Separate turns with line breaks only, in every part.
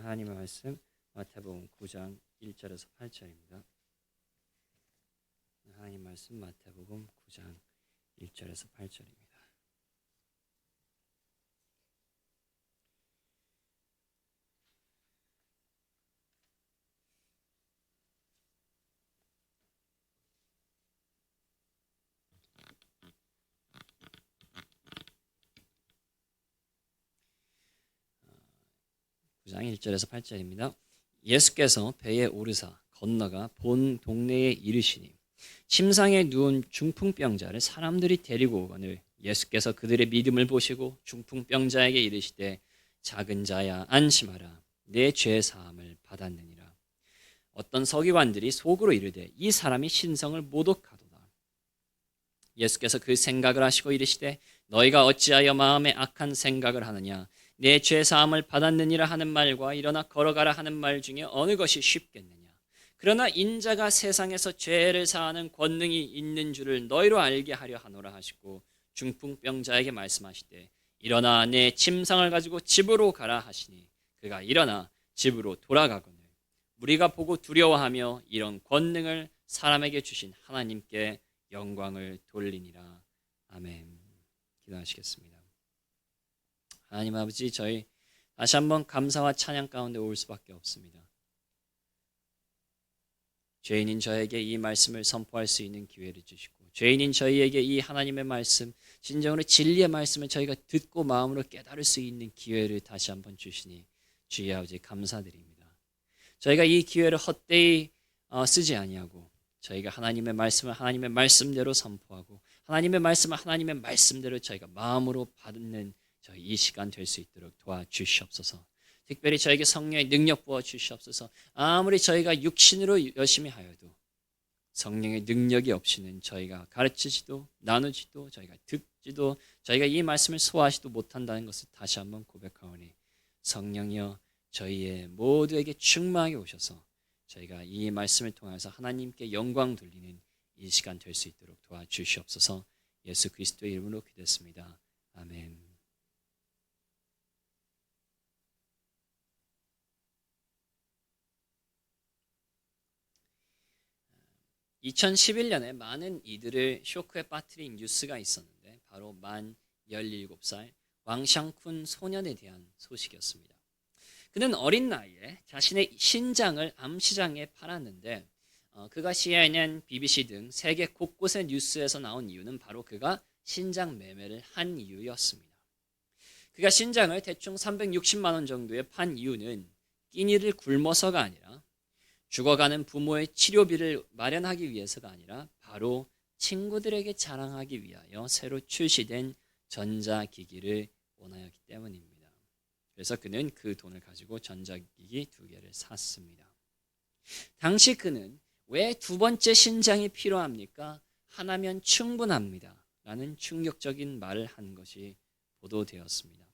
하나님의 말씀 마태복음 9장 1절에서 8절입니다. 하나님 말씀 마태복음 9장 1절에서 8절입니다. 장 1절에서 8절입니다. 예수께서 배에 오르사 건너가 본 동네에 이르시니 침상에 누운 중풍병자를 사람들이 데리고 오거늘 예수께서 그들의 믿음을 보시고 중풍병자에게 이르시되 작은 자야 안심하라 내 죄 사함을 받았느니라. 어떤 서기관들이 속으로 이르되 이 사람이 신성을 모독하도다. 예수께서 그 생각을 하시고 이르시되 너희가 어찌하여 마음에 악한 생각을 하느냐 내 죄 사함을 받았느니라 하는 말과 일어나 걸어가라 하는 말 중에 어느 것이 쉽겠느냐. 그러나 인자가 세상에서 죄를 사하는 권능이 있는 줄을 너희로 알게 하려 하노라 하시고 중풍병자에게 말씀하시되 일어나 내 침상을 가지고 집으로 가라 하시니 그가 일어나 집으로 돌아가거늘 무리가 보고 두려워하며 이런 권능을 사람에게 주신 하나님께 영광을 돌리니라. 아멘. 기도하시겠습니다. 하나님 아버지, 저희 다시 한번 감사와 찬양 가운데 올 수밖에 없습니다. 죄인인 저에게 이 말씀을 선포할 수 있는 기회를 주시고 죄인인 저희에게 이 하나님의 말씀, 진정으로 진리의 말씀을 저희가 듣고 마음으로 깨달을 수 있는 기회를 다시 한번 주시니 주의 아버지 감사드립니다. 저희가 이 기회를 헛되이 쓰지 아니하고 저희가 하나님의 말씀을 하나님의 말씀대로 선포하고 하나님의 말씀을 하나님의 말씀대로 저희가 마음으로 받는 저희 이 시간 될 수 있도록 도와주시옵소서. 특별히 저에게 성령의 능력 부어주시옵소서. 아무리 저희가 육신으로 열심히 하여도 성령의 능력이 없이는 저희가 가르치지도 나누지도 저희가 듣지도 저희가 이 말씀을 소화하지도 못한다는 것을 다시 한번 고백하오니 성령이여 저희의 모두에게 충만하게 오셔서 저희가 이 말씀을 통해서 하나님께 영광 돌리는 이 시간 될 수 있도록 도와주시옵소서. 예수 그리스도의 이름으로 기도했습니다. 아멘. 2011년에 많은 이들을 쇼크에 빠뜨린 뉴스가 있었는데 바로 만 17살 왕샹쿤 소년에 대한 소식이었습니다. 그는 어린 나이에 자신의 신장을 암시장에 팔았는데 그가 CNN, BBC 등 세계 곳곳의 뉴스에서 나온 이유는 바로 그가 신장 매매를 한 이유였습니다. 그가 신장을 대충 360만 원 정도에 판 이유는 끼니를 굶어서가 아니라 죽어가는 부모의 치료비를 마련하기 위해서가 아니라 바로 친구들에게 자랑하기 위하여 새로 출시된 전자기기를 원하였기 때문입니다. 그래서 그는 그 돈을 가지고 전자기기 2개를 샀습니다. 당시 그는 왜 두 번째 신장이 필요합니까? 하나면 충분합니다. 라는 충격적인 말을 한 것이 보도되었습니다.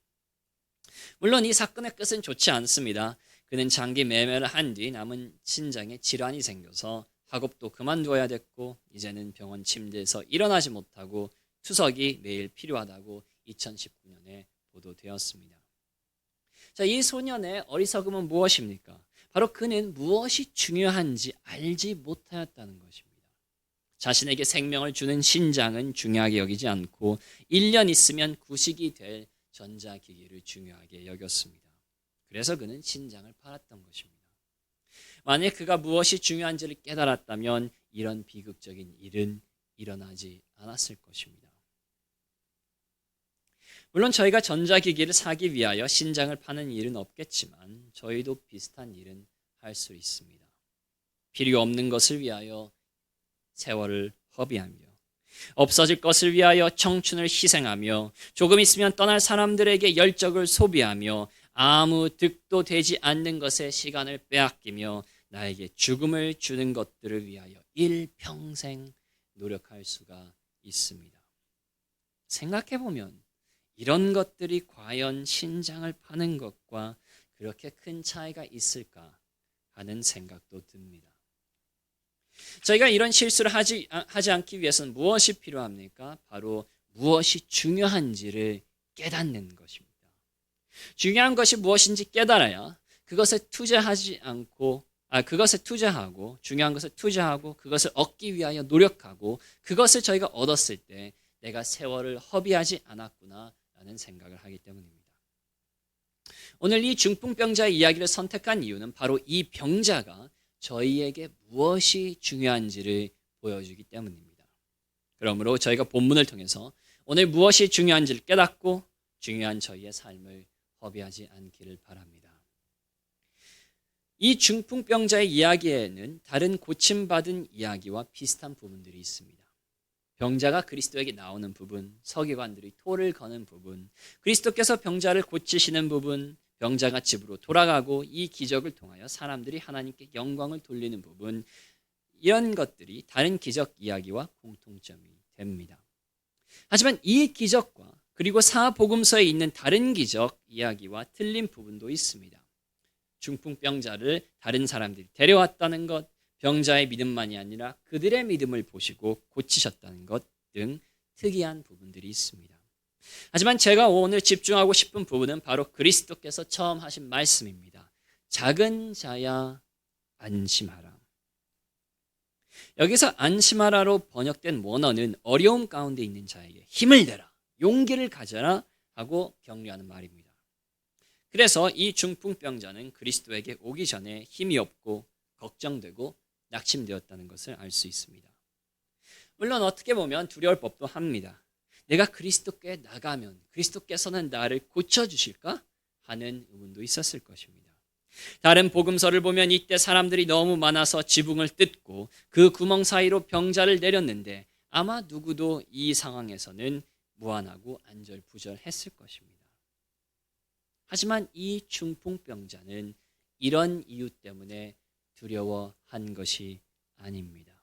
물론 이 사건의 끝은 좋지 않습니다. 그는 장기 매매를 한 뒤 남은 신장에 질환이 생겨서 학업도 그만두어야 됐고 이제는 병원 침대에서 일어나지 못하고 투석이 매일 필요하다고 2019년에 보도되었습니다. 자, 이 소년의 어리석음은 무엇입니까? 바로 그는 무엇이 중요한지 알지 못하였다는 것입니다. 자신에게 생명을 주는 신장은 중요하게 여기지 않고 1년 있으면 구식이 될 전자기기를 중요하게 여겼습니다. 그래서 그는 신장을 팔았던 것입니다. 만약 그가 무엇이 중요한지를 깨달았다면 이런 비극적인 일은 일어나지 않았을 것입니다. 물론 저희가 전자기기를 사기 위하여 신장을 파는 일은 없겠지만 저희도 비슷한 일은 할 수 있습니다. 필요 없는 것을 위하여 세월을 허비하며 없어질 것을 위하여 청춘을 희생하며 조금 있으면 떠날 사람들에게 열정을 소비하며 아무 득도 되지 않는 것에 시간을 빼앗기며 나에게 죽음을 주는 것들을 위하여 일평생 노력할 수가 있습니다. 생각해보면 이런 것들이 과연 신장을 파는 것과 그렇게 큰 차이가 있을까 하는 생각도 듭니다. 저희가 이런 실수를 하지 않기 위해서는 무엇이 필요합니까? 바로 무엇이 중요한지를 깨닫는 것입니다. 중요한 것이 무엇인지 깨달아야 그것에 투자하고 중요한 것을 투자하고 그것을 얻기 위하여 노력하고 그것을 저희가 얻었을 때 내가 세월을 허비하지 않았구나라는 생각을 하기 때문입니다. 오늘 이 중풍병자의 이야기를 선택한 이유는 바로 이 병자가 저희에게 무엇이 중요한지를 보여주기 때문입니다. 그러므로 저희가 본문을 통해서 오늘 무엇이 중요한지를 깨닫고 중요한 저희의 삶을 허비하지 않기를 바랍니다. 이 중풍병자의 이야기에는 다른 고침받은 이야기와 비슷한 부분들이 있습니다. 병자가 그리스도에게 나오는 부분, 서기관들이 토를 거는 부분, 그리스도께서 병자를 고치시는 부분, 병자가 집으로 돌아가고 이 기적을 통하여 사람들이 하나님께 영광을 돌리는 부분, 이런 것들이 다른 기적 이야기와 공통점이 됩니다. 하지만 이 기적과 그리고 사복음서에 있는 다른 기적 이야기와 틀린 부분도 있습니다. 중풍병자를 다른 사람들이 데려왔다는 것, 병자의 믿음만이 아니라 그들의 믿음을 보시고 고치셨다는 것 등 특이한 부분들이 있습니다. 하지만 제가 오늘 집중하고 싶은 부분은 바로 그리스도께서 처음 하신 말씀입니다. 작은 자야 안심하라. 여기서 안심하라로 번역된 원어는 어려움 가운데 있는 자에게 힘을 내라, 용기를 가져라 하고 격려하는 말입니다. 그래서 이 중풍병자는 그리스도에게 오기 전에 힘이 없고 걱정되고 낙심되었다는 것을 알 수 있습니다. 물론 어떻게 보면 두려울 법도 합니다. 내가 그리스도께 나가면 그리스도께서는 나를 고쳐주실까? 하는 의문도 있었을 것입니다. 다른 복음서를 보면 이때 사람들이 너무 많아서 지붕을 뜯고 그 구멍 사이로 병자를 내렸는데 아마 누구도 이 상황에서는 무안하고 안절부절했을 것입니다. 하지만 이 중풍병자는 이런 이유 때문에 두려워한 것이 아닙니다.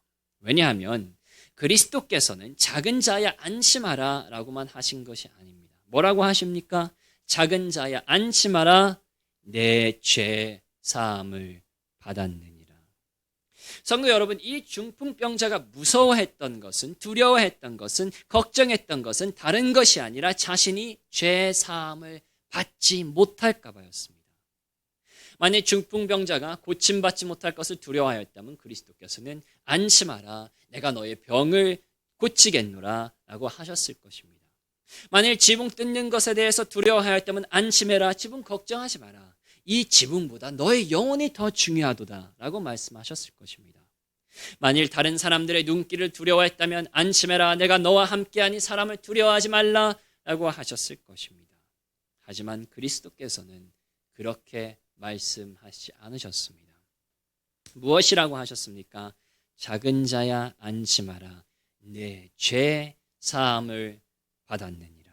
왜냐하면 그리스도께서는 작은 자야 안심하라 라고만 하신 것이 아닙니다. 뭐라고 하십니까? 작은 자야 안심하라, 내 죄 사함을 받았느니라. 성도 여러분, 이 중풍병자가 무서워했던 것은, 두려워했던 것은, 걱정했던 것은 다른 것이 아니라 자신이 죄 사함을 받지 못할까 봐였습니다. 만약 중풍병자가 고침받지 못할 것을 두려워하였다면 그리스도께서는 안심하라, 내가 너의 병을 고치겠노라 라고 하셨을 것입니다. 만일 지붕 뜯는 것에 대해서 두려워하였다면 안심해라, 지붕 걱정하지 마라, 이 지붕보다 너의 영혼이 더 중요하도다 라고 말씀하셨을 것입니다. 만일 다른 사람들의 눈길을 두려워했다면 안심해라, 내가 너와 함께하니 사람을 두려워하지 말라 라고 하셨을 것입니다. 하지만 그리스도께서는 그렇게 말씀하시지 않으셨습니다. 무엇이라고 하셨습니까? 작은 자야 안심하라, 내 죄 사함을 받았느니라.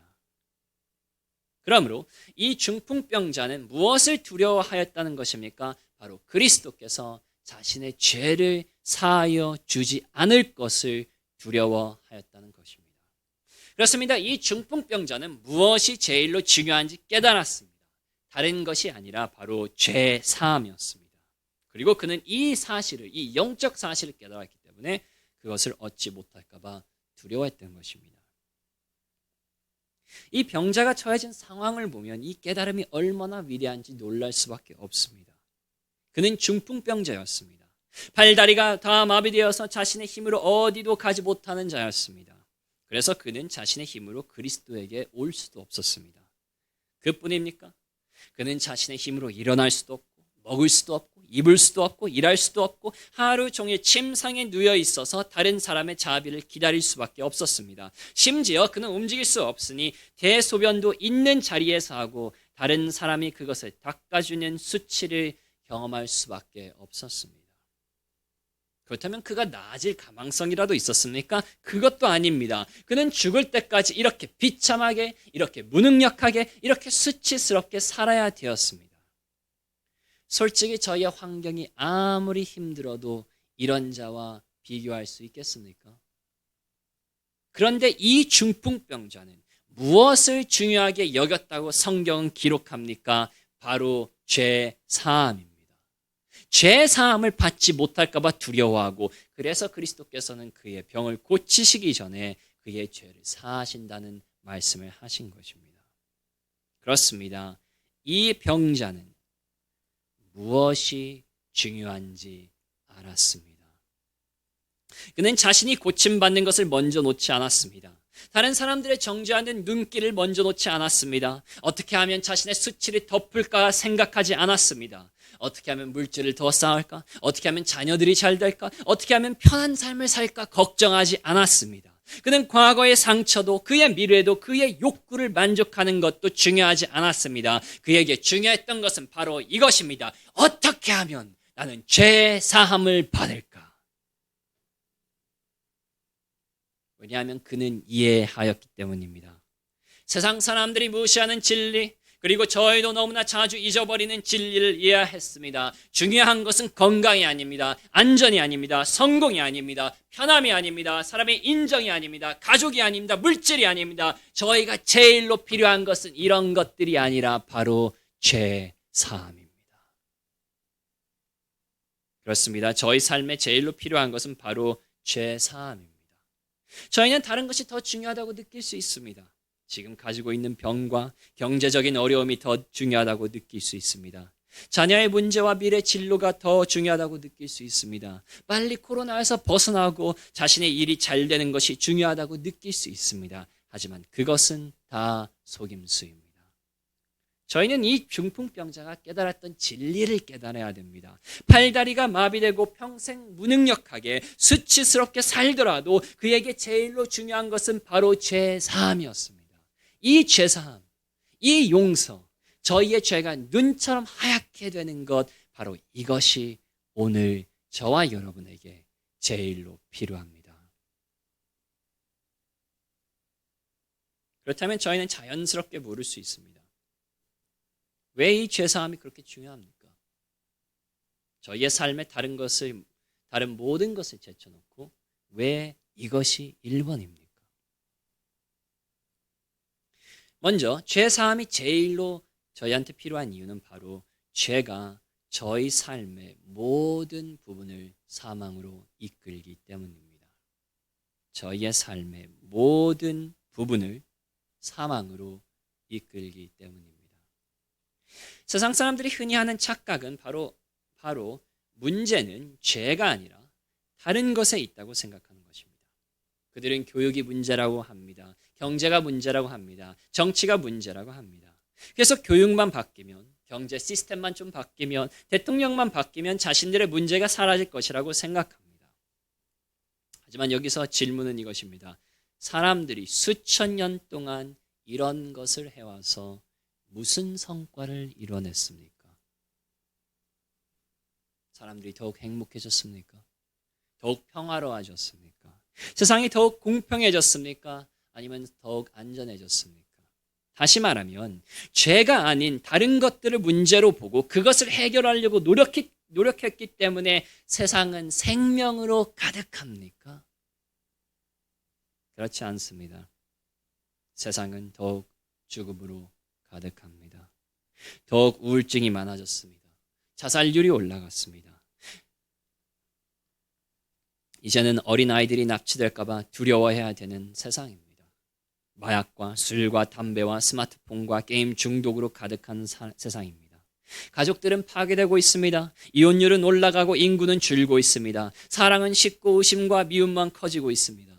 그러므로 이 중풍병자는 무엇을 두려워하였다는 것입니까? 바로 그리스도께서 자신의 죄를 사하여 주지 않을 것을 두려워하였다는 것입니다. 그렇습니다. 이 중풍병자는 무엇이 제일로 중요한지 깨달았습니다. 다른 것이 아니라 바로 죄 사함이었습니다. 그리고 그는 이 사실을, 이 영적 사실을 깨달았기 때문에 그것을 얻지 못할까 봐 두려워했던 것입니다. 이 병자가 처해진 상황을 보면 이 깨달음이 얼마나 위대한지 놀랄 수밖에 없습니다. 그는 중풍병자였습니다. 팔다리가 다 마비되어서 자신의 힘으로 어디도 가지 못하는 자였습니다. 그래서 그는 자신의 힘으로 그리스도에게 올 수도 없었습니다. 그뿐입니까? 그는 자신의 힘으로 일어날 수도 없고 먹을 수도 없고 입을 수도 없고 일할 수도 없고 하루 종일 침상에 누워 있어서 다른 사람의 자비를 기다릴 수밖에 없었습니다. 심지어 그는 움직일 수 없으니 대소변도 있는 자리에서 하고 다른 사람이 그것을 닦아주는 수치를 경험할 수밖에 없었습니다. 그렇다면 그가 나아질 가망성이라도 있었습니까? 그것도 아닙니다. 그는 죽을 때까지 이렇게 비참하게, 이렇게 무능력하게, 이렇게 수치스럽게 살아야 되었습니다. 솔직히 저희의 환경이 아무리 힘들어도 이런 자와 비교할 수 있겠습니까? 그런데 이 중풍병자는 무엇을 중요하게 여겼다고 성경은 기록합니까? 바로 죄 사함입니다. 죄 사함을 받지 못할까 봐 두려워하고, 그래서 그리스도께서는 그의 병을 고치시기 전에 그의 죄를 사하신다는 말씀을 하신 것입니다. 그렇습니다. 이 병자는 무엇이 중요한지 알았습니다. 그는 자신이 고침받는 것을 먼저 놓지 않았습니다. 다른 사람들의 정죄하는 눈길을 먼저 놓지 않았습니다. 어떻게 하면 자신의 수치를 덮을까 생각하지 않았습니다. 어떻게 하면 물질을 더 쌓을까? 어떻게 하면 자녀들이 잘 될까? 어떻게 하면 편한 삶을 살까? 걱정하지 않았습니다. 그는 과거의 상처도 그의 미래도 그의 욕구를 만족하는 것도 중요하지 않았습니다. 그에게 중요했던 것은 바로 이것입니다. 어떻게 하면 나는 죄 사함을 받을까? 왜냐하면 그는 이해하였기 때문입니다. 세상 사람들이 무시하는 진리, 그리고 저희도 너무나 자주 잊어버리는 진리를 이해했습니다. 중요한 것은 건강이 아닙니다. 안전이 아닙니다. 성공이 아닙니다. 편함이 아닙니다. 사람의 인정이 아닙니다. 가족이 아닙니다. 물질이 아닙니다. 저희가 제일로 필요한 것은 이런 것들이 아니라 바로 죄 사함입니다. 그렇습니다. 저희 삶에 제일로 필요한 것은 바로 죄 사함입니다. 저희는 다른 것이 더 중요하다고 느낄 수 있습니다. 지금 가지고 있는 병과 경제적인 어려움이 더 중요하다고 느낄 수 있습니다. 자녀의 문제와 미래 진로가 더 중요하다고 느낄 수 있습니다. 빨리 코로나에서 벗어나고 자신의 일이 잘 되는 것이 중요하다고 느낄 수 있습니다. 하지만 그것은 다 속임수입니다. 저희는 이 중풍병자가 깨달았던 진리를 깨달아야 됩니다. 팔다리가 마비되고 평생 무능력하게 수치스럽게 살더라도 그에게 제일로 중요한 것은 바로 죄사함이었습니다. 이 죄사함, 이 용서, 저희의 죄가 눈처럼 하얗게 되는 것, 바로 이것이 오늘 저와 여러분에게 제일로 필요합니다. 그렇다면 저희는 자연스럽게 물을 수 있습니다. 왜 이 죄사함이 그렇게 중요합니까? 저희의 삶에 다른 모든 것을 제쳐놓고 왜 이것이 1번입니까? 먼저 죄사함이 제일로 저희한테 필요한 이유는 바로 죄가 저희 삶의 모든 부분을 사망으로 이끌기 때문입니다. 저희의 삶의 모든 부분을 사망으로 이끌기 때문입니다. 세상 사람들이 흔히 하는 착각은 바로 문제는 죄가 아니라 다른 것에 있다고 생각하는 것입니다. 그들은 교육이 문제라고 합니다. 경제가 문제라고 합니다. 정치가 문제라고 합니다. 그래서 교육만 바뀌면, 경제 시스템만 좀 바뀌면, 대통령만 바뀌면 자신들의 문제가 사라질 것이라고 생각합니다. 하지만 여기서 질문은 이것입니다. 사람들이 수천 년 동안 이런 것을 해와서 무슨 성과를 이뤄냈습니까? 사람들이 더욱 행복해졌습니까? 더욱 평화로워졌습니까? 세상이 더욱 공평해졌습니까? 아니면 더욱 안전해졌습니까? 다시 말하면 죄가 아닌 다른 것들을 문제로 보고 그것을 해결하려고 노력했기 때문에 세상은 생명으로 가득합니까? 그렇지 않습니다. 세상은 더욱 죽음으로 가득합니다. 더욱 우울증이 많아졌습니다. 자살률이 올라갔습니다. 이제는 어린아이들이 납치될까 봐 두려워해야 되는 세상입니다. 마약과 술과 담배와 스마트폰과 게임 중독으로 가득한 세상입니다. 가족들은 파괴되고 있습니다. 이혼율은 올라가고 인구는 줄고 있습니다. 사랑은 식고 의심과 미움만 커지고 있습니다.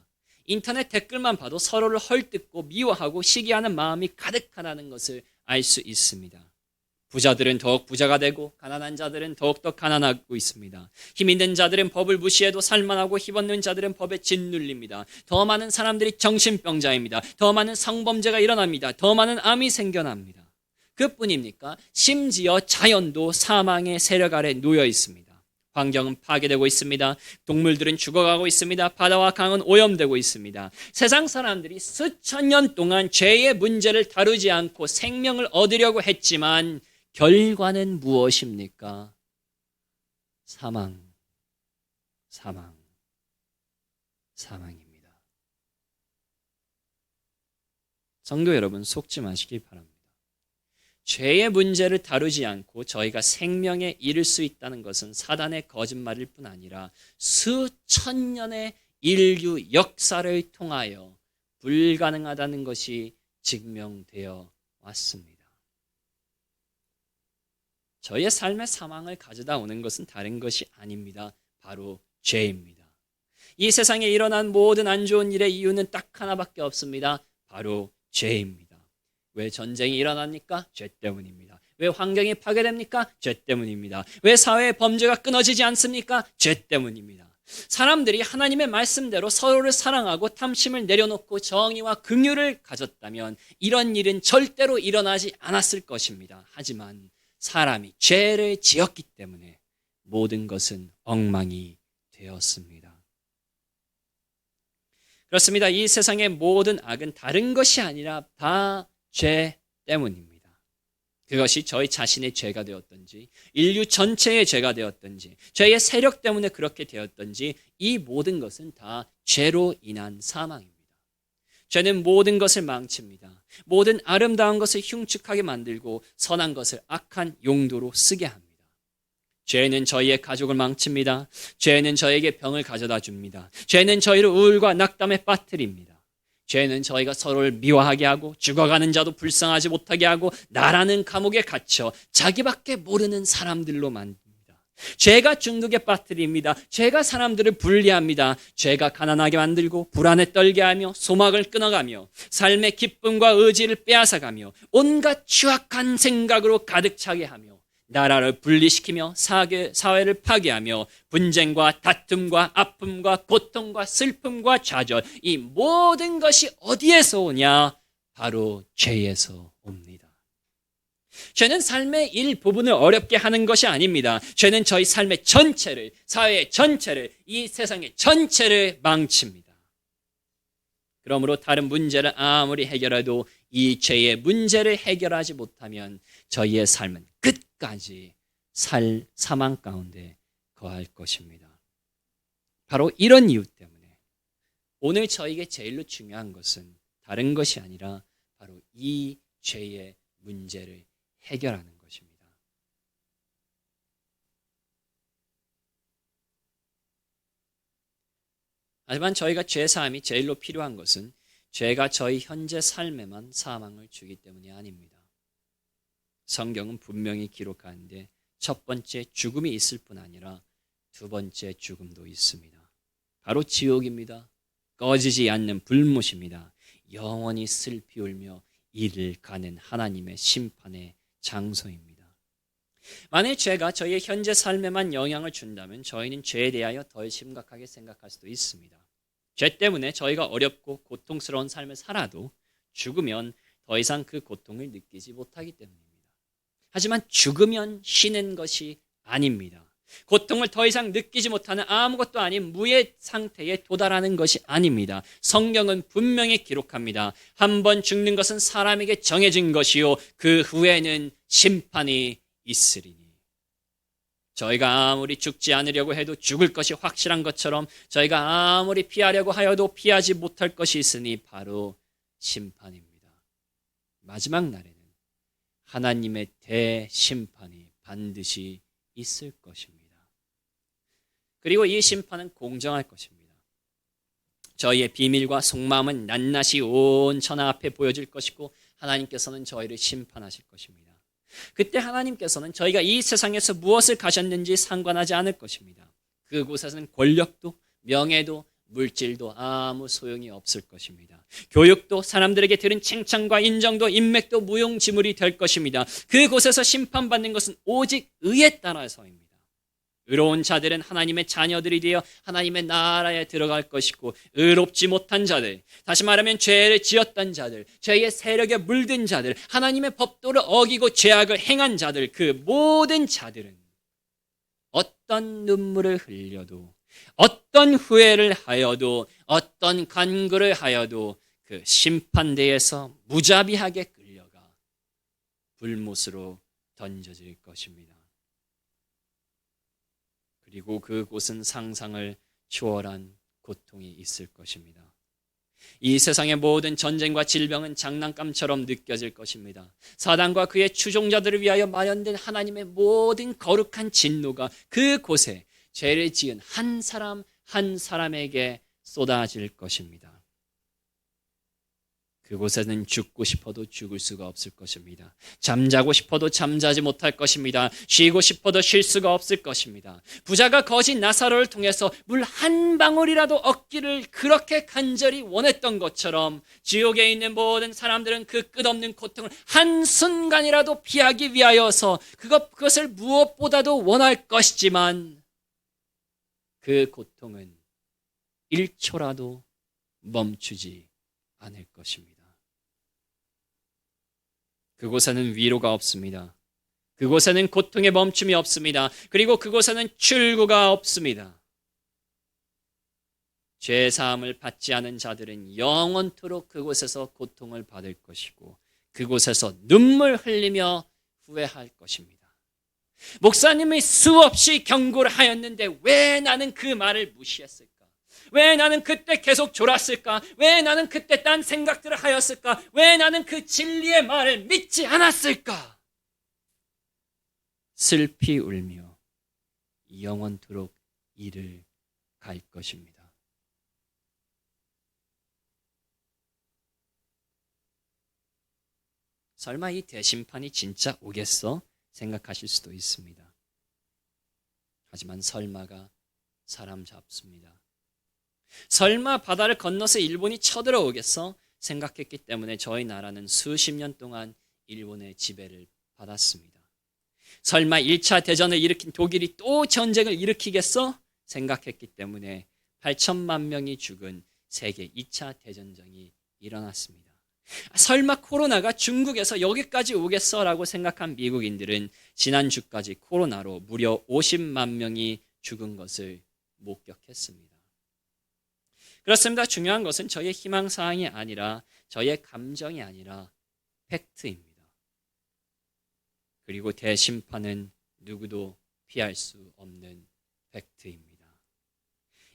인터넷 댓글만 봐도 서로를 헐뜯고 미워하고 시기하는 마음이 가득하다는 것을 알 수 있습니다. 부자들은 더욱 부자가 되고 가난한 자들은 더욱더 가난하고 있습니다. 힘 있는 자들은 법을 무시해도 살만하고 힘없는 자들은 법에 짓눌립니다. 더 많은 사람들이 정신병자입니다. 더 많은 성범죄가 일어납니다. 더 많은 암이 생겨납니다. 그뿐입니까? 심지어 자연도 사망의 세력 아래 놓여 있습니다. 환경은 파괴되고 있습니다. 동물들은 죽어가고 있습니다. 바다와 강은 오염되고 있습니다. 세상 사람들이 수천 년 동안 죄의 문제를 다루지 않고 생명을 얻으려고 했지만 결과는 무엇입니까? 사망입니다. 성도 여러분, 속지 마시기 바랍니다. 죄의 문제를 다루지 않고 저희가 생명에 이를 수 있다는 것은 사단의 거짓말일 뿐 아니라 수천 년의 인류 역사를 통하여 불가능하다는 것이 증명되어 왔습니다. 저희의 삶의 사망을 가져다 오는 것은 다른 것이 아닙니다. 바로 죄입니다. 이 세상에 일어난 모든 안 좋은 일의 이유는 딱 하나밖에 없습니다. 바로 죄입니다. 왜 전쟁이 일어납니까? 죄 때문입니다. 왜 환경이 파괴됩니까? 죄 때문입니다. 왜 사회의 범죄가 끊어지지 않습니까? 죄 때문입니다. 사람들이 하나님의 말씀대로 서로를 사랑하고 탐심을 내려놓고 정의와 긍휼을 가졌다면 이런 일은 절대로 일어나지 않았을 것입니다. 하지만 사람이 죄를 지었기 때문에 모든 것은 엉망이 되었습니다. 그렇습니다. 이 세상의 모든 악은 다른 것이 아니라 다 죄 때문입니다. 그것이 저희 자신의 죄가 되었든지 인류 전체의 죄가 되었든지 죄의 세력 때문에 그렇게 되었든지 이 모든 것은 다 죄로 인한 사망입니다. 죄는 모든 것을 망칩니다. 모든 아름다운 것을 흉측하게 만들고 선한 것을 악한 용도로 쓰게 합니다. 죄는 저희의 가족을 망칩니다. 죄는 저에게 병을 가져다 줍니다. 죄는 저희를 우울과 낙담에 빠뜨립니다. 죄는 저희가 서로를 미워하게 하고 죽어가는 자도 불쌍하지 못하게 하고 나라는 감옥에 갇혀 자기밖에 모르는 사람들로 만듭니다. 죄가 중독에 빠뜨립니다. 죄가 사람들을 분리합니다. 죄가 가난하게 만들고 불안에 떨게 하며 소망을 끊어가며 삶의 기쁨과 의지를 빼앗아가며 온갖 추악한 생각으로 가득 차게 하며 나라를 분리시키며 사회를 파괴하며 분쟁과 다툼과 아픔과 고통과 슬픔과 좌절, 이 모든 것이 어디에서 오냐? 바로 죄에서 옵니다. 죄는 삶의 일부분을 어렵게 하는 것이 아닙니다. 죄는 저희 삶의 전체를, 사회의 전체를, 이 세상의 전체를 망칩니다. 그러므로 다른 문제를 아무리 해결해도 이 죄의 문제를 해결하지 못하면 저희의 삶은 끝까지 사망 가운데 거할 것입니다. 바로 이런 이유 때문에 오늘 저에게 제일로 중요한 것은 다른 것이 아니라 바로 이 죄의 문제를 해결하는 것입니다. 하지만 저희가 죄사함이 제일로 필요한 것은 죄가 저희 현재 삶에만 사망을 주기 때문이 아닙니다. 성경은 분명히 기록하는데 첫 번째 죽음이 있을 뿐 아니라 두 번째 죽음도 있습니다. 바로 지옥입니다. 꺼지지 않는 불못입니다. 영원히 슬피 울며 이를 가는 하나님의 심판의 장소입니다. 만일 죄가 저희의 현재 삶에만 영향을 준다면 저희는 죄에 대하여 덜 심각하게 생각할 수도 있습니다. 죄 때문에 저희가 어렵고 고통스러운 삶을 살아도 죽으면 더 이상 그 고통을 느끼지 못하기 때문입니다. 하지만 죽으면 쉬는 것이 아닙니다. 고통을 더 이상 느끼지 못하는 아무것도 아닌 무의 상태에 도달하는 것이 아닙니다. 성경은 분명히 기록합니다. 한 번 죽는 것은 사람에게 정해진 것이요 그 후에는 심판이 있으리니. 저희가 아무리 죽지 않으려고 해도 죽을 것이 확실한 것처럼 저희가 아무리 피하려고 하여도 피하지 못할 것이 있으니 바로 심판입니다. 마지막 날에는 하나님의 대심판이 반드시 있을 것입니다. 그리고 이 심판은 공정할 것입니다. 저희의 비밀과 속마음은 낱낱이 온 천하 앞에 보여질 것이고 하나님께서는 저희를 심판하실 것입니다. 그때 하나님께서는 저희가 이 세상에서 무엇을 가졌는지 상관하지 않을 것입니다. 그곳에서는 권력도 명예도 물질도 아무 소용이 없을 것입니다. 교육도 사람들에게 들은 칭찬과 인정도 인맥도 무용지물이 될 것입니다. 그곳에서 심판받는 것은 오직 의에 따라서입니다. 의로운 자들은 하나님의 자녀들이 되어 하나님의 나라에 들어갈 것이고 의롭지 못한 자들, 다시 말하면 죄를 지었던 자들, 죄의 세력에 물든 자들, 하나님의 법도를 어기고 죄악을 행한 자들, 그 모든 자들은 어떤 눈물을 흘려도 어떤 후회를 하여도 어떤 간구를 하여도 그 심판대에서 무자비하게 끌려가 불못으로 던져질 것입니다. 그리고 그곳은 상상을 초월한 고통이 있을 것입니다. 이 세상의 모든 전쟁과 질병은 장난감처럼 느껴질 것입니다. 사단과 그의 추종자들을 위하여 마련된 하나님의 모든 거룩한 진노가 그곳에 죄를 지은 한 사람 한 사람에게 쏟아질 것입니다. 그곳에는 죽고 싶어도 죽을 수가 없을 것입니다. 잠자고 싶어도 잠자지 못할 것입니다. 쉬고 싶어도 쉴 수가 없을 것입니다. 부자가 거진 나사로를 통해서 물 한 방울이라도 얻기를 그렇게 간절히 원했던 것처럼 지옥에 있는 모든 사람들은 그 끝없는 고통을 한순간이라도 피하기 위하여서 그것을 무엇보다도 원할 것이지만 그 고통은 1초라도 멈추지 않을 것입니다. 그곳에는 위로가 없습니다. 그곳에는 고통의 멈춤이 없습니다. 그리고 그곳에는 출구가 없습니다. 죄 사함을 받지 않은 자들은 영원토록 그곳에서 고통을 받을 것이고 그곳에서 눈물 흘리며 후회할 것입니다. 목사님이 수없이 경고를 하였는데 왜 나는 그 말을 무시했을까? 왜 나는 그때 계속 졸았을까? 왜 나는 그때 딴 생각들을 하였을까? 왜 나는 그 진리의 말을 믿지 않았을까? 슬피 울며 영원토록 이를 갈 것입니다. 설마 이 대심판이 진짜 오겠어? 생각하실 수도 있습니다. 하지만 설마가 사람 잡습니다. 설마 바다를 건너서 일본이 쳐들어오겠어? 생각했기 때문에 저희 나라는 수십 년 동안 일본의 지배를 받았습니다. 설마 1차 대전을 일으킨 독일이 또 전쟁을 일으키겠어? 생각했기 때문에 8천만 명이 죽은 세계 2차 대전쟁이 일어났습니다. 설마 코로나가 중국에서 여기까지 오겠어? 라고 생각한 미국인들은 지난주까지 코로나로 무려 50만 명이 죽은 것을 목격했습니다. 그렇습니다. 중요한 것은 저희의 희망사항이 아니라 저희의 감정이 아니라 팩트입니다. 그리고 대심판은 누구도 피할 수 없는 팩트입니다.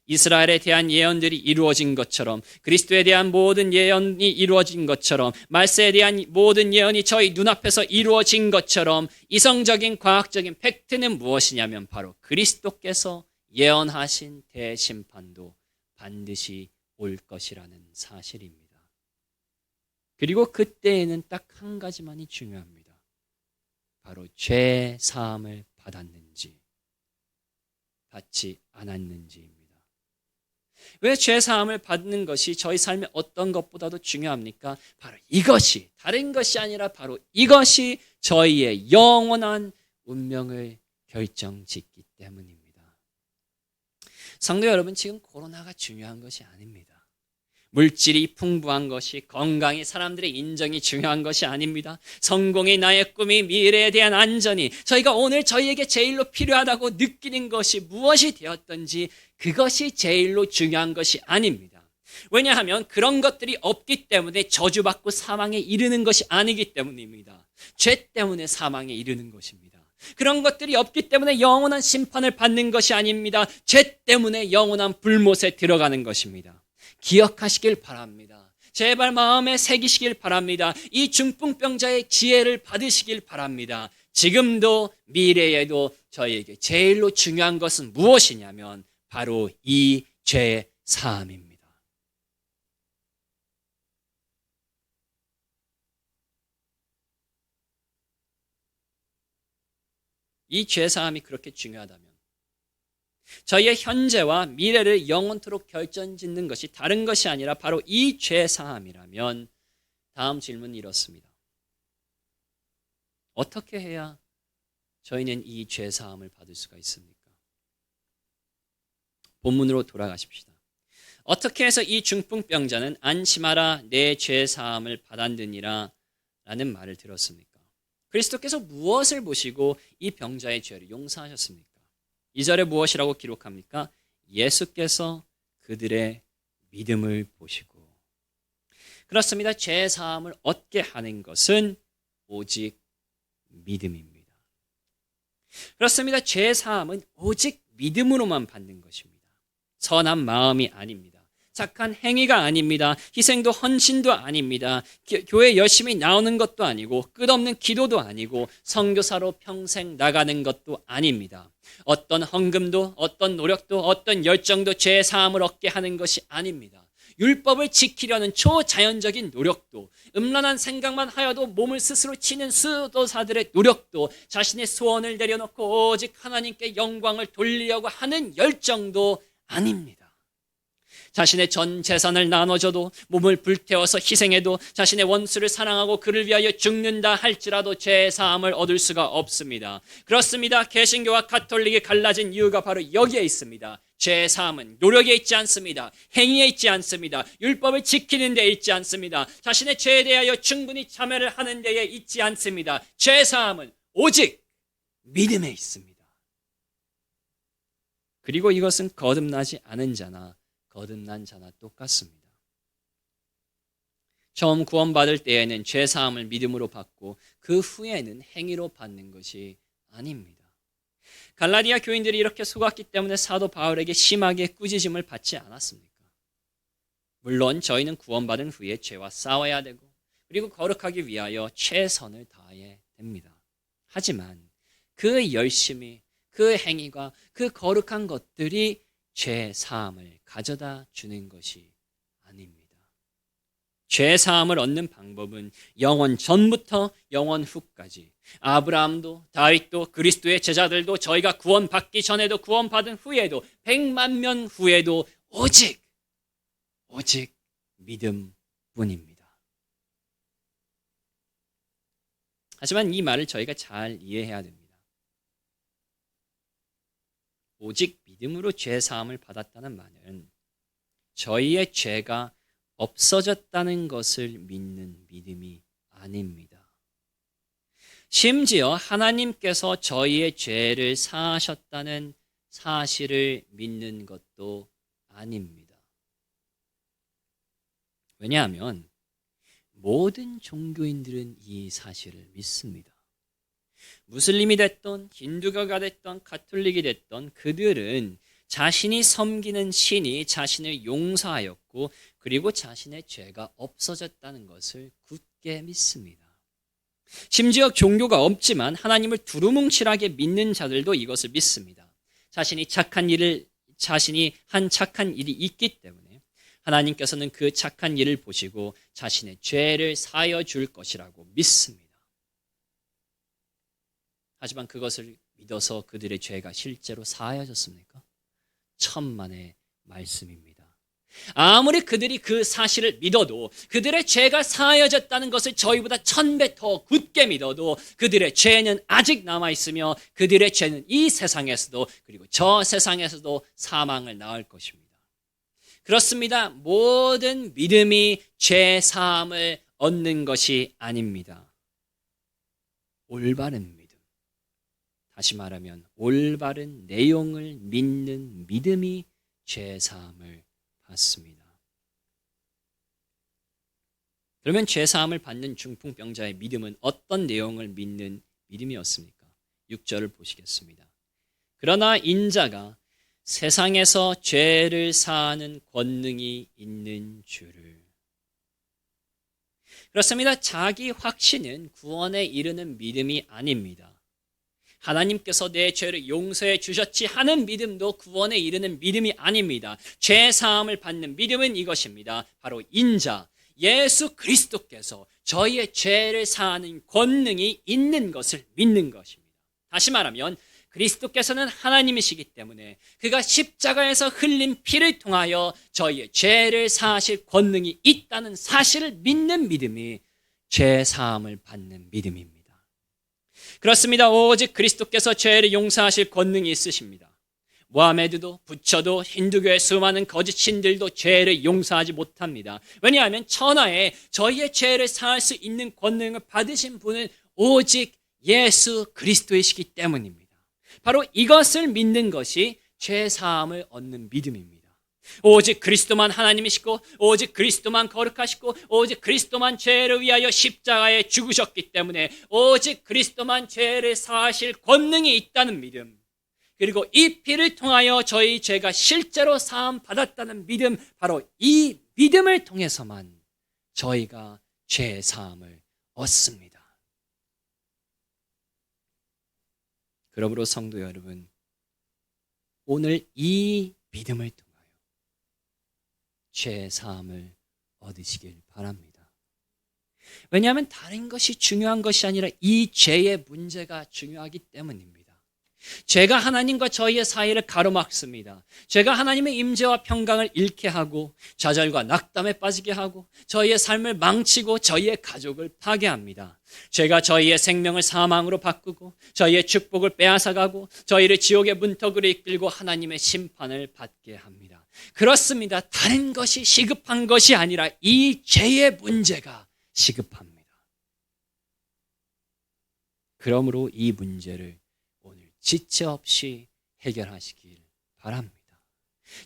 이스라엘에 대한 예언들이 이루어진 것처럼 그리스도에 대한 모든 예언이 이루어진 것처럼 말세에 대한 모든 예언이 저희 눈앞에서 이루어진 것처럼 이성적인 과학적인 팩트는 무엇이냐면 바로 그리스도께서 예언하신 대심판도 반드시 올 것이라는 사실입니다. 그리고 그때에는 딱 한 가지만이 중요합니다. 바로 죄 사함을 받았는지 받지 않았는지입니다. 왜 죄 사함을 받는 것이 저희 삶의 어떤 것보다도 중요합니까? 바로 이것이, 다른 것이 아니라 바로 이것이 저희의 영원한 운명을 결정짓기 때문입니다. 성도 여러분, 지금 코로나가 중요한 것이 아닙니다. 물질이 풍부한 것이, 건강이, 사람들의 인정이 중요한 것이 아닙니다. 성공이, 나의 꿈이, 미래에 대한 안전이, 저희가 오늘 저희에게 제일로 필요하다고 느끼는 것이 무엇이 되었든지 그것이 제일로 중요한 것이 아닙니다. 왜냐하면 그런 것들이 없기 때문에 저주받고 사망에 이르는 것이 아니기 때문입니다. 죄 때문에 사망에 이르는 것입니다. 그런 것들이 없기 때문에 영원한 심판을 받는 것이 아닙니다. 죄 때문에 영원한 불못에 들어가는 것입니다. 기억하시길 바랍니다. 제발 마음에 새기시길 바랍니다. 이 중풍병자의 지혜를 받으시길 바랍니다. 지금도 미래에도 저희에게 제일로 중요한 것은 무엇이냐면 바로 이 죄 사함입니다. 이 죄 사함이 그렇게 중요하다면 저희의 현재와 미래를 영원토록 결정짓는 것이 다른 것이 아니라 바로 이 죄 사함이라면 다음 질문은 이렇습니다. 어떻게 해야 저희는 이 죄 사함을 받을 수가 있습니까? 본문으로 돌아가십시다. 어떻게 해서 이 중풍병자는 안심하라 내 죄 사함을 받았느니라 라는 말을 들었습니까? 그리스도께서 무엇을 보시고 이 병자의 죄를 용서하셨습니까? 2절에 무엇이라고 기록합니까? 예수께서 그들의 믿음을 보시고. 그렇습니다. 죄 사함을 얻게 하는 것은 오직 믿음입니다. 그렇습니다. 죄 사함은 오직 믿음으로만 받는 것입니다. 선한 마음이 아닙니다. 착한 행위가 아닙니다. 희생도 헌신도 아닙니다. 교회 열심히 나오는 것도 아니고 끝없는 기도도 아니고 선교사로 평생 나가는 것도 아닙니다. 어떤 헌금도 어떤 노력도 어떤 열정도 죄 사함을 얻게 하는 것이 아닙니다. 율법을 지키려는 초자연적인 노력도, 음란한 생각만 하여도 몸을 스스로 치는 수도사들의 노력도, 자신의 소원을 내려놓고 오직 하나님께 영광을 돌리려고 하는 열정도 아닙니다. 자신의 전 재산을 나눠줘도, 몸을 불태워서 희생해도, 자신의 원수를 사랑하고 그를 위하여 죽는다 할지라도 죄사함을 얻을 수가 없습니다. 그렇습니다. 개신교와 가톨릭이 갈라진 이유가 바로 여기에 있습니다. 죄사함은 노력에 있지 않습니다. 행위에 있지 않습니다. 율법을 지키는 데 있지 않습니다. 자신의 죄에 대하여 충분히 참회를 하는 데에 있지 않습니다. 죄사함은 오직 믿음에 있습니다. 그리고 이것은 거듭나지 않은 자나 거듭난 자나 똑같습니다. 처음 구원받을 때에는 죄사함을 믿음으로 받고 그 후에는 행위로 받는 것이 아닙니다. 갈라디아 교인들이 이렇게 속았기 때문에 사도 바울에게 심하게 꾸짖음을 받지 않았습니까? 물론 저희는 구원받은 후에 죄와 싸워야 되고 그리고 거룩하기 위하여 최선을 다해야 됩니다. 하지만 그 열심이, 그 행위가, 그 거룩한 것들이 죄 사함을 가져다 주는 것이 아닙니다. 죄 사함을 얻는 방법은 영원 전부터 영원 후까지, 아브라함도 다윗도 그리스도의 제자들도 저희가 구원받기 전에도 구원받은 후에도 100만 년 후에도 오직 믿음뿐입니다. 하지만 이 말을 저희가 잘 이해해야 됩니다. 오직 믿음으로 죄 사함을 받았다는 말은 저희의 죄가 없어졌다는 것을 믿는 믿음이 아닙니다. 심지어 하나님께서 저희의 죄를 사하셨다는 사실을 믿는 것도 아닙니다. 왜냐하면 모든 종교인들은 이 사실을 믿습니다. 무슬림이 됐던 힌두교가 됐던 가톨릭이 됐던 그들은 자신이 섬기는 신이 자신을 용서하였고 그리고 자신의 죄가 없어졌다는 것을 굳게 믿습니다. 심지어 종교가 없지만 하나님을 두루뭉실하게 믿는 자들도 이것을 믿습니다. 자신이 한 착한 일이 있기 때문에 하나님께서는 그 착한 일을 보시고 자신의 죄를 사하여 줄 것이라고 믿습니다. 하지만 그것을 믿어서 그들의 죄가 실제로 사하여졌습니까? 천만의 말씀입니다. 아무리 그들이 그 사실을 믿어도, 그들의 죄가 사하여졌다는 것을 저희보다 1000배 더 굳게 믿어도 그들의 죄는 아직 남아있으며 그들의 죄는 이 세상에서도 그리고 저 세상에서도 사망을 낳을 것입니다. 그렇습니다. 모든 믿음이 죄 사함을 얻는 것이 아닙니다. 올바른 믿음, 다시 말하면 올바른 내용을 믿는 믿음이 죄 사함을 받습니다. 그러면 죄 사함을 받는 중풍병자의 믿음은 어떤 내용을 믿는 믿음이었습니까? 6절을 보시겠습니다. 그러나 인자가 세상에서 죄를 사하는 권능이 있는 줄을. 그렇습니다. 자기 확신은 구원에 이르는 믿음이 아닙니다. 하나님께서 내 죄를 용서해 주셨지 하는 믿음도 구원에 이르는 믿음이 아닙니다. 죄 사함을 받는 믿음은 이것입니다. 바로 인자 예수 그리스도께서 저희의 죄를 사하는 권능이 있는 것을 믿는 것입니다. 다시 말하면 그리스도께서는 하나님이시기 때문에 그가 십자가에서 흘린 피를 통하여 저희의 죄를 사하실 권능이 있다는 사실을 믿는 믿음이 죄 사함을 받는 믿음입니다. 그렇습니다. 오직 그리스도께서 죄를 용서하실 권능이 있으십니다. 모하메드도 부처도 힌두교의 수많은 거짓 신들도 죄를 용서하지 못합니다. 왜냐하면 천하에 저희의 죄를 사할 수 있는 권능을 받으신 분은 오직 예수 그리스도이시기 때문입니다. 바로 이것을 믿는 것이 죄 사함을 얻는 믿음입니다. 오직 그리스도만 하나님이시고 오직 그리스도만 거룩하시고 오직 그리스도만 죄를 위하여 십자가에 죽으셨기 때문에 오직 그리스도만 죄를 사하실 권능이 있다는 믿음, 그리고 이 피를 통하여 저희 죄가 실제로 사함 받았다는 믿음, 바로 이 믿음을 통해서만 저희가 죄 사함을 얻습니다. 그러므로 성도 여러분, 오늘 이 믿음을 통하여 죄 사함을 얻으시길 바랍니다. 왜냐하면 다른 것이 중요한 것이 아니라 이 죄의 문제가 중요하기 때문입니다. 죄가 하나님과 저희의 사이를 가로막습니다. 죄가 하나님의 임재와 평강을 잃게 하고 좌절과 낙담에 빠지게 하고 저희의 삶을 망치고 저희의 가족을 파괴합니다. 죄가 저희의 생명을 사망으로 바꾸고 저희의 축복을 빼앗아가고 저희를 지옥의 문턱으로 이끌고 하나님의 심판을 받게 합니다. 그렇습니다. 다른 것이 시급한 것이 아니라 이 죄의 문제가 시급합니다. 그러므로 이 문제를 오늘 지체 없이 해결하시길 바랍니다.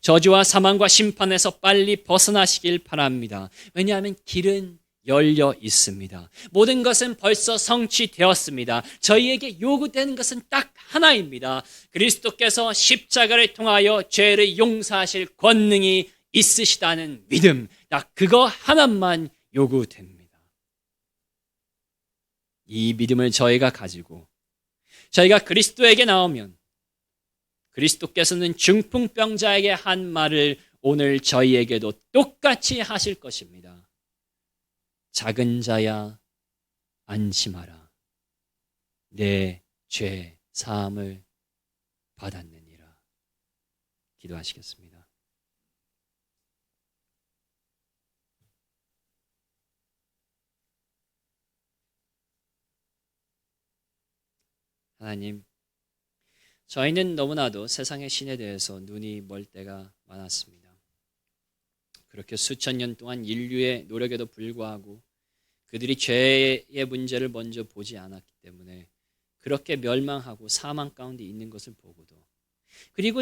저주와 사망과 심판에서 빨리 벗어나시길 바랍니다. 왜냐하면 길은 열려 있습니다. 모든 것은 벌써 성취되었습니다. 저희에게 요구되는 것은 딱 하나입니다. 그리스도께서 십자가를 통하여 죄를 용서하실 권능이 있으시다는 믿음, 딱 그거 하나만 요구됩니다. 이 믿음을 저희가 가지고 저희가 그리스도에게 나오면 그리스도께서는 중풍병자에게 한 말을 오늘 저희에게도 똑같이 하실 것입니다. 작은 자야 안심하라. 내 죄 사함을 받았느니라. 기도하시겠습니다. 하나님, 저희는 너무나도 세상의 신에 대해서 눈이 멀 때가 많았습니다. 그렇게 수천 년 동안 인류의 노력에도 불구하고 그들이 죄의 문제를 먼저 보지 않았기 때문에 그렇게 멸망하고 사망 가운데 있는 것을 보고도, 그리고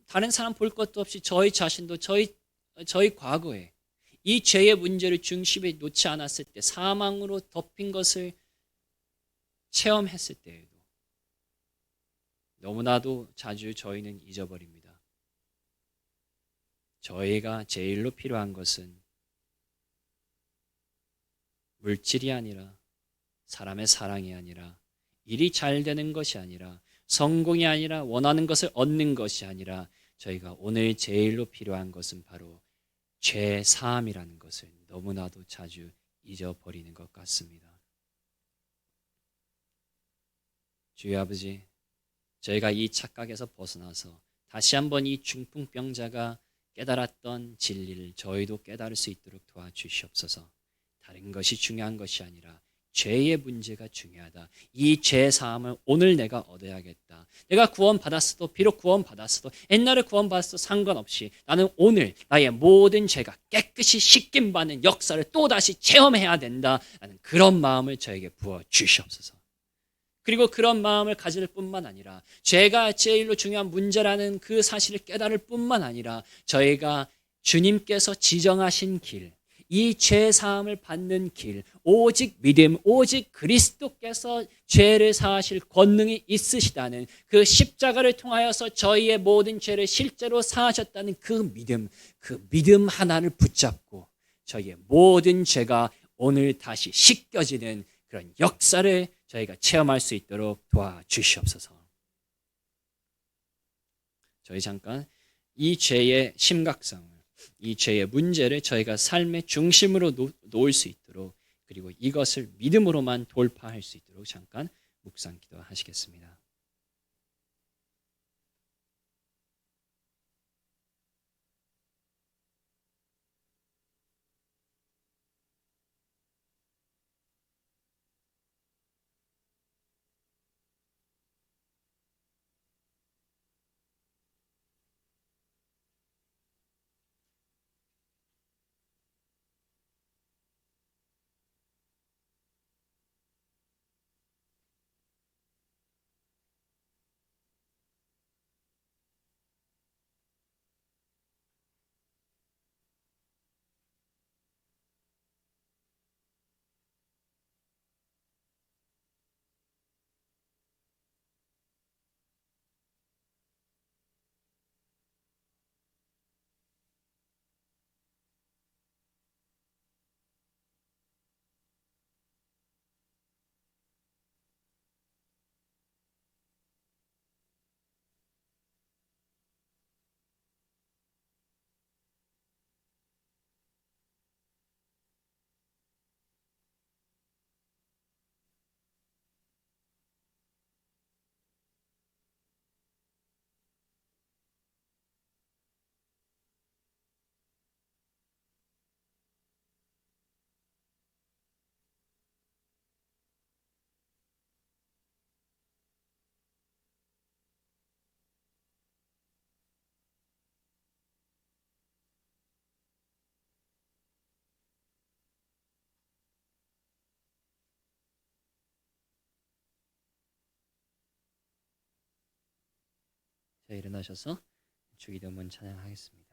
다른 사람 볼 것도 없이 저희 자신도 저희 과거에 이 죄의 문제를 중심에 놓지 않았을 때 사망으로 덮인 것을 체험했을 때에도 너무나도 자주 저희는 잊어버립니다. 저희가 제일로 필요한 것은 물질이 아니라 사람의 사랑이 아니라 일이 잘 되는 것이 아니라 성공이 아니라 원하는 것을 얻는 것이 아니라 저희가 오늘 제일로 필요한 것은 바로 죄 사함이라는 것을 너무나도 자주 잊어버리는 것 같습니다. 주여 아버지, 저희가 이 착각에서 벗어나서 다시 한번 이 중풍병자가 깨달았던 진리를 저희도 깨달을 수 있도록 도와주시옵소서. 다른 것이 중요한 것이 아니라 죄의 문제가 중요하다. 이 죄 사함을 오늘 내가 얻어야겠다. 내가 구원받았어도, 비록 구원받았어도, 옛날에 구원받았어도 상관없이 나는 오늘 나의 모든 죄가 깨끗이 씻김 받는 역사를 또다시 체험해야 된다라는 그런 마음을 저에게 부어주시옵소서. 그리고 그런 마음을 가질 뿐만 아니라 죄가 제일로 중요한 문제라는 그 사실을 깨달을 뿐만 아니라 저희가 주님께서 지정하신 길, 이 죄 사함을 받는 길, 오직 믿음, 오직 그리스도께서 죄를 사하실 권능이 있으시다는 그 십자가를 통하여서 저희의 모든 죄를 실제로 사하셨다는 그 믿음 하나를 붙잡고 저희의 모든 죄가 오늘 다시 씻겨지는 그런 역사를 저희가 체험할 수 있도록 도와주시옵소서. 저희 잠깐 이 죄의 심각성을, 이 죄의 문제를 저희가 삶의 중심으로 놓을 수 있도록, 그리고 이것을 믿음으로만 돌파할 수 있도록 잠깐 묵상 기도하시겠습니다. 자, 일어나셔서 주기도문 찬양하겠습니다.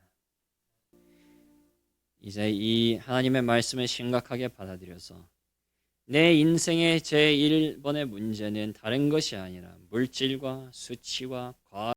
이제 이 하나님의 말씀을 심각하게 받아들여서 내 인생의 제1번의 문제는 다른 것이 아니라 물질과 수치와 과학